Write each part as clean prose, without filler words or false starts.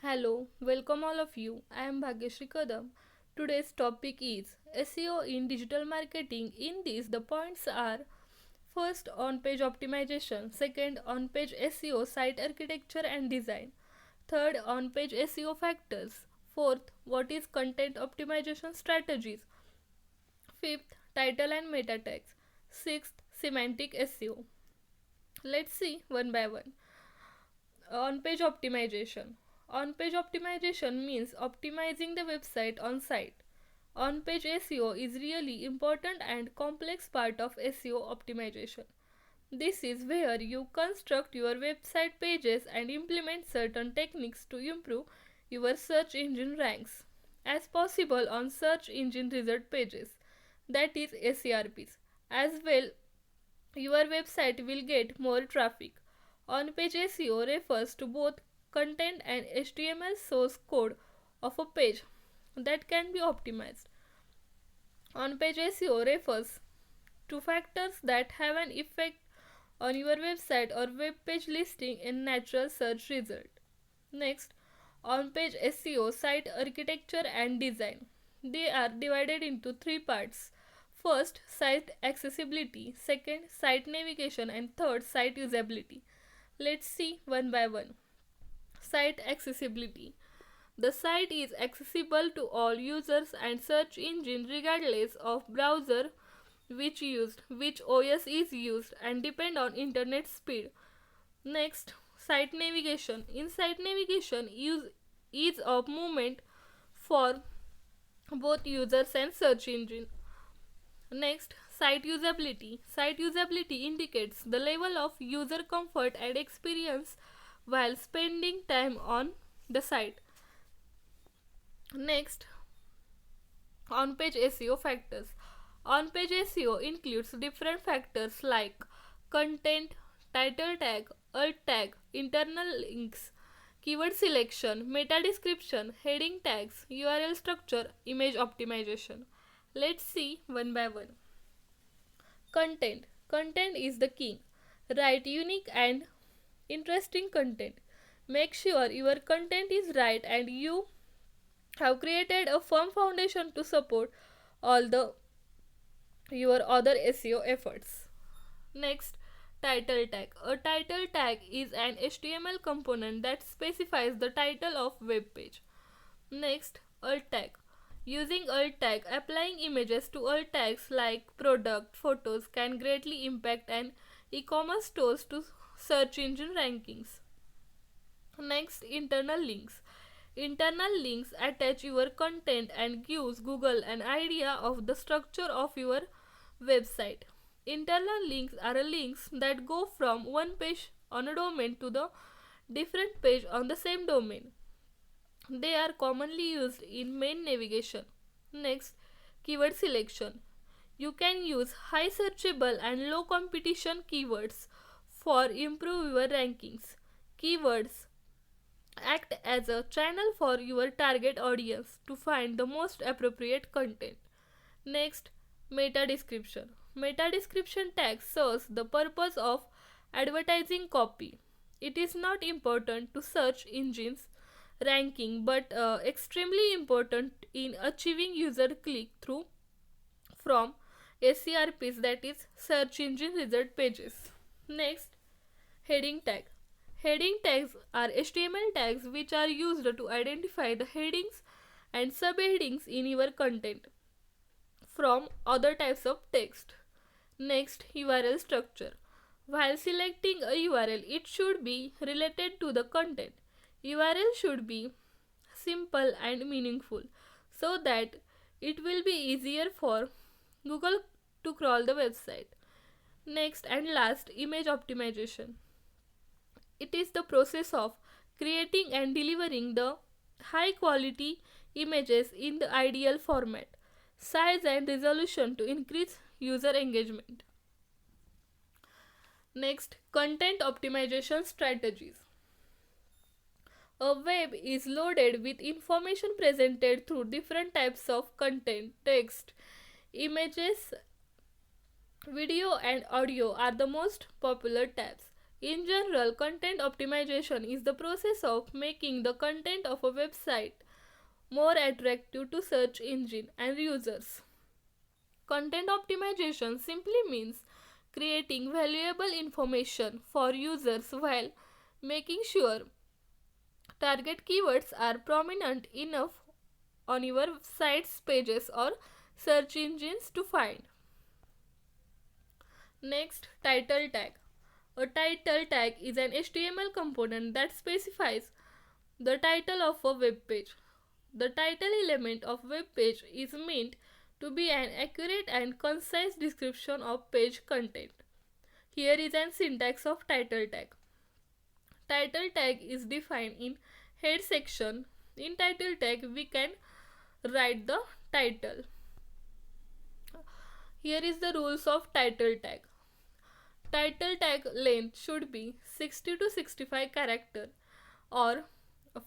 Hello, welcome all of you. I am Bhagyashree Kadam. Today's topic is SEO in digital marketing. In this, the points are: first, on page optimization; second, on page SEO, site architecture and design; third, on page SEO factors; fourth, what is content optimization strategies; fifth, title and meta tags; sixth, semantic SEO. Let's see one by one. On page optimization. On page optimization means optimizing the website on site. On page SEO is really important and complex part of SEO optimization. This is where you construct your website pages and implement certain techniques to improve your search engine ranks as possible on search engine result pages, that is SERPs. As well, your website will get more traffic. On page SEO refers to both content and HTML source code of a page that can be optimized. On page SEO refers to factors that have an effect on your website or web page listing in natural search result. Next, on page SEO, site architecture and design. They are divided into three parts. First, site accessibility; second, site navigation; and third, site usability. Let's see one by one. Site accessibility. The site is accessible to all users and search engine regardless of browser which OS is used and depend on internet speed. Next, site navigation. In site navigation, use ease of movement for both users and search engine. Next, site usability. Site usability indicates the level of user comfort and experience while spending time on the site. Next, on page SEO factors. On page SEO includes different factors like content, title tag, alt tag, internal links, keyword selection, meta description, heading tags, URL structure, image optimization. Let's see one by one. Content. Content is the king. Write unique and interesting content. Make sure your content is right and you have created a firm foundation to support all the your other SEO efforts. Next, title tag. A title tag is an HTML component that specifies the title of web page. Next, alt tag. Using alt tag, applying images to alt tags like product, photos can greatly impact an e-commerce stores to search engine rankings. Next, internal links. Internal links attach your content and gives Google an idea of the structure of your website. Internal links are links that go from one page on a domain to the different page on the same domain. They are commonly used in main navigation. Next, keyword selection. You can use high searchable and low competition keywords for improve your rankings. Keywords act as a channel for your target audience to find the most appropriate content. Next, meta description. Meta description tag serves the purpose of advertising copy. It is not important to search engines ranking but extremely important in achieving user click through from SERPs, that is search engine result pages. Next, heading tag. Heading tags are HTML tags which are used to identify the headings and subheadings in your content from other types of text. Next, URL structure. While selecting a URL, it should be related to the content. URL should be simple and meaningful so that it will be easier for Google to crawl the website. Next and last, image optimization. It is the process of creating and delivering the high quality images in the ideal format, size and resolution to increase user engagement. Next, content optimization strategies. A web is loaded with information presented through different types of content. Text, images, video, and audio are the most popular tabs. In general, content optimization is the process of making the content of a website more attractive to search engine and users. Content optimization simply means creating valuable information for users while making sure target keywords are prominent enough on your site's pages or search engines to find. Next, title tag. A title tag is an HTML component that specifies the title of a web page. The title element of web page is meant to be an accurate and concise description of page content. Here is an syntax of title tag. Title tag is defined in head section. In title tag we can write the title. Here is the rules of title tag. Title tag length should be 60 to 65 character or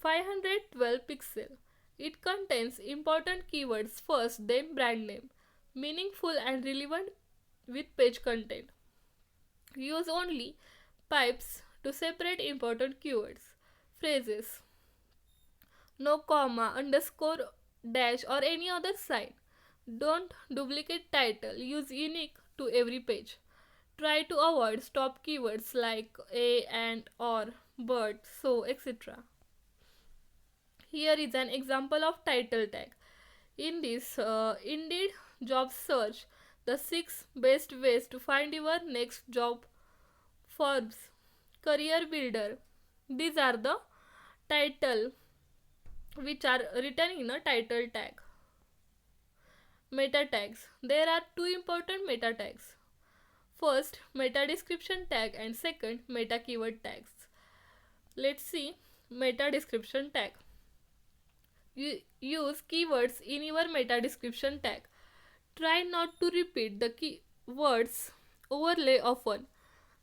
512 pixel. It contains important keywords first, then brand name, meaningful and relevant with page content. Use only pipes to separate important keywords. Phrases: no comma, underscore, dash or any other sign. Don't duplicate title. Use unique to every page. Try to avoid stop keywords like a, and, or, but, so, etc. Here is an example of title tag. In this Indeed job search, the 6 best ways to find your next job. Forbes, Career Builder. These are the title which are written in a title tag. Meta tags. There are two important meta tags. First, meta description tag, and second, meta keyword tags. Let's see meta description tag. Use keywords in your meta description tag. Try not to repeat the keywords overlay often,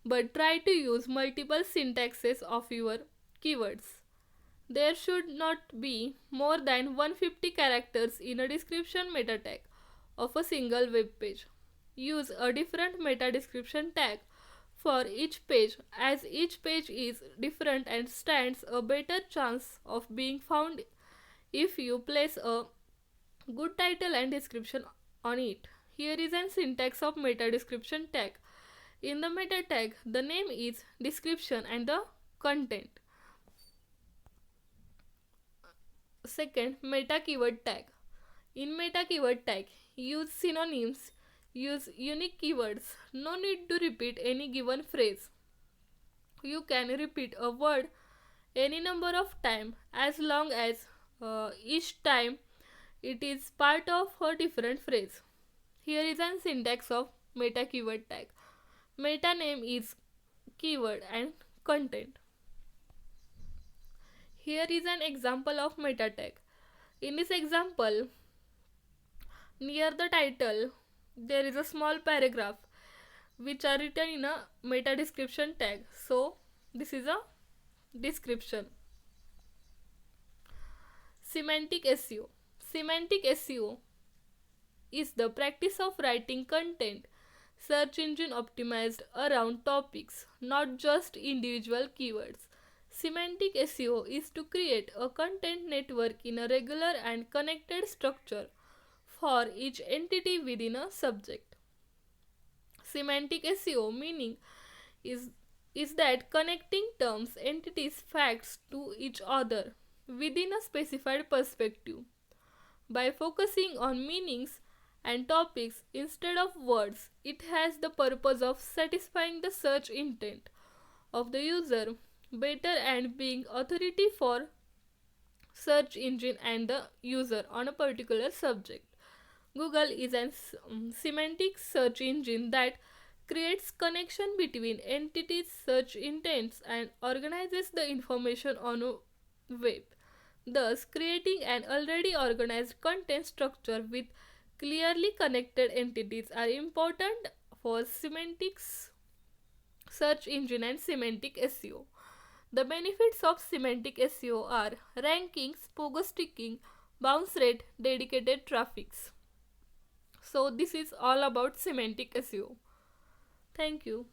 but try to use multiple syntaxes of your keywords. There should not be more than 150 characters in a description meta tag of a single web page. Use a different meta description tag for each page, as each page is different and stands a better chance of being found if you place a good title and description on it. Here is an syntax of meta description tag. In the meta tag, the name is description and the content. Second, meta keyword tag. In meta keyword tag, use synonyms, use unique keywords. No need to repeat any given phrase. You can repeat a word any number of times as long as each time it is part of a different phrase. Here is an syntax of meta keyword tag. Meta name is keyword and content. Here is an example of meta tag. In this example, near the title, there is a small paragraph which are written in a meta description tag. So, this is a description. Semantic SEO. Semantic SEO is the practice of writing content search engine optimized around topics, not just individual keywords. Semantic SEO is to create a content network in a regular and connected structure for each entity within a subject. Semantic SEO meaning is that connecting terms, entities, facts to each other within a specified perspective. By focusing on meanings and topics instead of words, it has the purpose of satisfying the search intent of the user better and being authority for search engine and the user on a particular subject. Google is a semantic search engine that creates connection between entities, search intents, and organizes the information on a web, thus creating an already organized content structure with clearly connected entities are important for semantics search engine and semantic SEO. The benefits of semantic SEO are rankings, pogo sticking, bounce rate, dedicated traffics. So this is all about semantic SEO. Thank you.